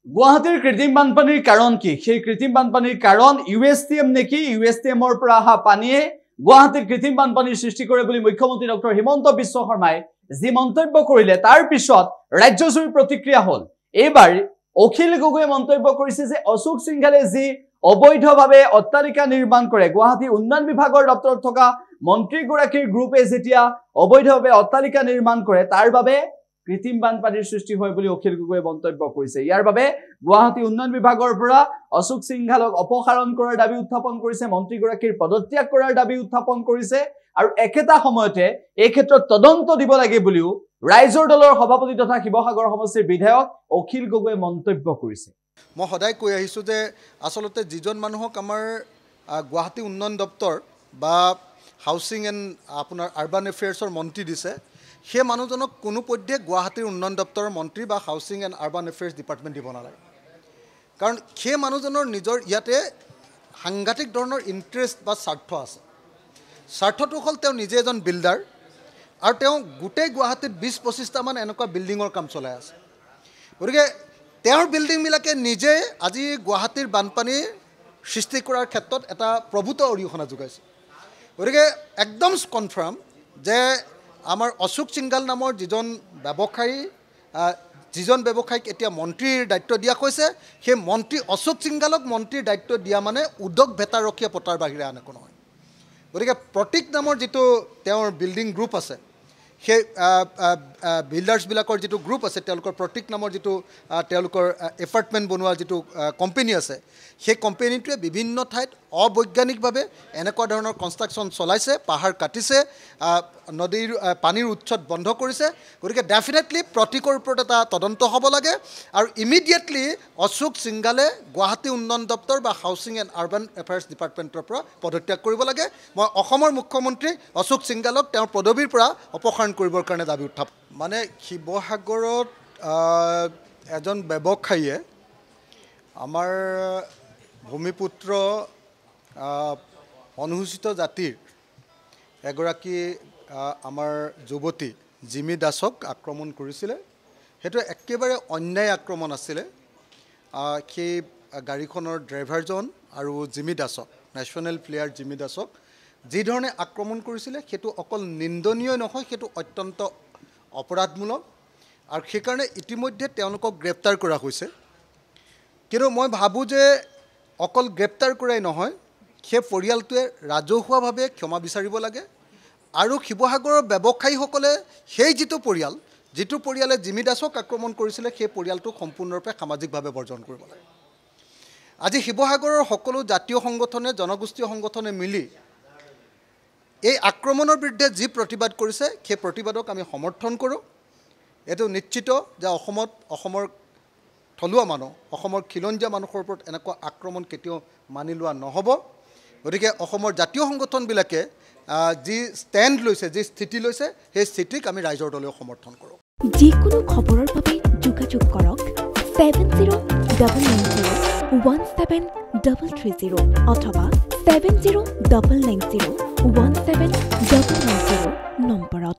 গুৱাহাটীৰ কৃত্ৰিম বানপানীৰ কাৰণ কি? সেই কৃত্ৰিম বানপানীৰ কাৰণ USTM নেকি? USTMৰ পৰা অহা পানীয়ে গুৱাহাটীৰ কৃত্ৰিম বানপানীৰ সৃষ্টি কৰে বুলি মুখ্যমন্ত্ৰী ডক্টৰ হিমন্ত বিশ্ব শৰ্মাই যি মন্তব্য কৰিলে তাৰ পিছত ৰাজ্যজুৰি প্ৰতিক্ৰিয়া হ'ল। এইবাৰ অখিল গগৈয়ে মন্তব্য কৰিছে যে অশোক সিংঘালে যি অবৈধভাৱে অট্টালিকা নিৰ্মাণ কৰে, গুৱাহাটী উন্নয়ন বিভাগৰ দপ্তৰত থকা মন্ত্ৰীগৰাকীৰ গ্ৰুপে যেতিয়া অবৈধভাৱে অট্টালিকা নিৰ্মাণ কৰে তাৰ বাবে কৃত্ৰিম বানপানীৰ সৃষ্টি হয় বুলি অখিল গগৈয়ে মন্তব্য কৰিছে। ইয়াৰ বাবে গুৱাহাটী উন্নয়ন বিভাগৰ পৰা অশোক সিংঘালক অপসাৰণ কৰাৰ দাবী উত্থাপন কৰিছে, মন্ত্ৰীগৰাকীৰ পদত্যাগ কৰাৰ দাবী উত্থাপন কৰিছে আৰু একেটা সময়তে এই ক্ষেত্ৰত তদন্ত দিব লাগে বুলিও ৰাইজৰ দলৰ সভাপতি তথা শিৱসাগৰ সমষ্টিৰ বিধায়ক অখিল গগৈয়ে মন্তব্য কৰিছে। মই সদায় কৈ আহিছোঁ যে আচলতে যিজন মানুহক আমাৰ গুৱাহাটী উন্নয়ন দপ্তৰ বা হাউচিং এণ্ড আপোনাৰ আৰ্বান এফেয়াৰ্ছৰ মন্ত্ৰী দিছে, সেই মানুহজনক কোনো পধ্যে গুৱাহাটীৰ উন্নয়ন দপ্তৰৰ মন্ত্ৰী বা housing and urban affairs department দিব নালাগে। কাৰণ সেই মানুহজনৰ নিজৰ ইয়াতে সাংঘাতিক ধৰণৰ ইণ্টাৰেষ্ট বা স্বাৰ্থ আছে। স্বাৰ্থটো হ'ল তেওঁ নিজে এজন বিল্ডাৰ আৰু তেওঁ গোটেই গুৱাহাটীত 20-25টামান এনেকুৱা বিল্ডিঙৰ কাম চলাই আছে। গতিকে তেওঁৰ বিল্ডিংবিলাকে নিজে আজি গুৱাহাটীৰ বানপানী সৃষ্টি কৰাৰ ক্ষেত্ৰত এটা প্ৰভূত অৰিহণা যোগাইছে। গতিকে একদম কনফাৰ্ম যে আমাৰ অশোক সিংঘাল নামৰ যিজন ব্যৱসায়ীক এতিয়া মন্ত্ৰীৰ দায়িত্ব দিয়া হৈছে, সেই মন্ত্ৰী অশোক সিংঘালক মন্ত্ৰীৰ দায়িত্ব দিয়া মানে উদ্যোগ ভেটাৰখীয়া পতাৰ বাহিৰে আন একো নহয়। গতিকে প্ৰতীক নামৰ যিটো তেওঁৰ বিল্ডিং গ্ৰুপ আছে, সেই বিল্ডাৰ্ছবিলাকৰ যিটো গ্ৰুপ আছে, তেওঁলোকৰ প্ৰতীক নামৰ যিটো তেওঁলোকৰ এপাৰ্টমেণ্ট বনোৱা যিটো কোম্পেনী আছে, সেই কোম্পেনীটোৱে বিভিন্ন ঠাইত অবৈজ্ঞানিকভাৱে এনেকুৱা ধৰণৰ কনষ্ট্ৰাকশ্যন চলাইছে, পাহাৰ কাটিছে, নদীৰ পানীৰ উৎসত বন্ধ কৰিছে। গতিকে ডেফিনেটলি প্ৰতীকৰ ওপৰত এটা তদন্ত হ'ব লাগে আৰু ইমিডিয়েটলি অশোক সিংঘালে গুৱাহাটী উন্নয়ন দপ্তৰ বা হাউচিং এণ্ড আৰ্বান এফেয়াৰ্ছ ডিপাৰ্টমেণ্টৰ পৰা পদত্যাগ কৰিব লাগে। মই অসমৰ মুখ্যমন্ত্ৰী অশোক সিংঘালক তেওঁৰ পদবীৰ পৰা অপসাৰণ কৰিবৰ কাৰণে দাবী উত্থাপন। মানে শিৱসাগৰত এজন ব্যৱসায়ীয়ে আমাৰ ভূমিপুত্ৰ অনুসূচিত জাতিৰ এগৰাকী আমাৰ যুৱতী জিমি দাসক আক্ৰমণ কৰিছিলে। সেইটো একেবাৰে অন্যায় আক্ৰমণ আছিলে। সেই গাড়ীখনৰ ড্ৰাইভাৰজন আৰু জিমি দাসক, নেশ্যনেল প্লেয়াৰ জিমি দাসক যিধৰণে আক্ৰমণ কৰিছিলে, সেইটো অকল নিন্দনীয় নহয়, সেইটো অত্যন্ত অপৰাধমূলক আৰু সেইকাৰণে ইতিমধ্যে তেওঁলোকক গ্ৰেপ্তাৰ কৰা হৈছে। কিন্তু মই ভাবোঁ যে অকল গ্ৰেপ্তাৰ কৰাই নহয়, সেই পৰিয়ালটোৱে ৰাজহুৱাভাৱে ক্ষমা বিচাৰিব লাগে আৰু শিৱসাগৰৰ ব্যৱসায়ীসকলে সেই যিটো পৰিয়ালে জিমি দাসক আক্ৰমণ কৰিছিলে, সেই পৰিয়ালটোক সম্পূৰ্ণৰূপে সামাজিকভাৱে বৰ্জন কৰিব লাগে। আজি শিৱসাগৰৰ সকলো জাতীয় সংগঠনে, জনগোষ্ঠীয় সংগঠনে মিলি এই আক্ৰমণৰ বিৰুদ্ধে যি প্ৰতিবাদ কৰিছে, সেই প্ৰতিবাদক আমি সমৰ্থন কৰোঁ। এইটো নিশ্চিত যে অসমৰ থলুৱা মানুহ, অসমৰ খিলঞ্জীয়া মানুহৰ ওপৰত এনেকুৱা আক্ৰমণ কেতিয়াও মানি লোৱা নহ'ব। গতিকে অসমৰ জাতীয় সংগঠনবিলাকে যি ষ্টেণ্ড লৈছে, যি স্থিতি লৈছে, সেই স্থিতিক আমি ৰাইজৰ দলেও সমৰ্থন কৰোঁ। যিকোনো খবৰৰ বাবে যোগাযোগ কৰক 7090173330 অথবা 7099017990 নম্বৰত।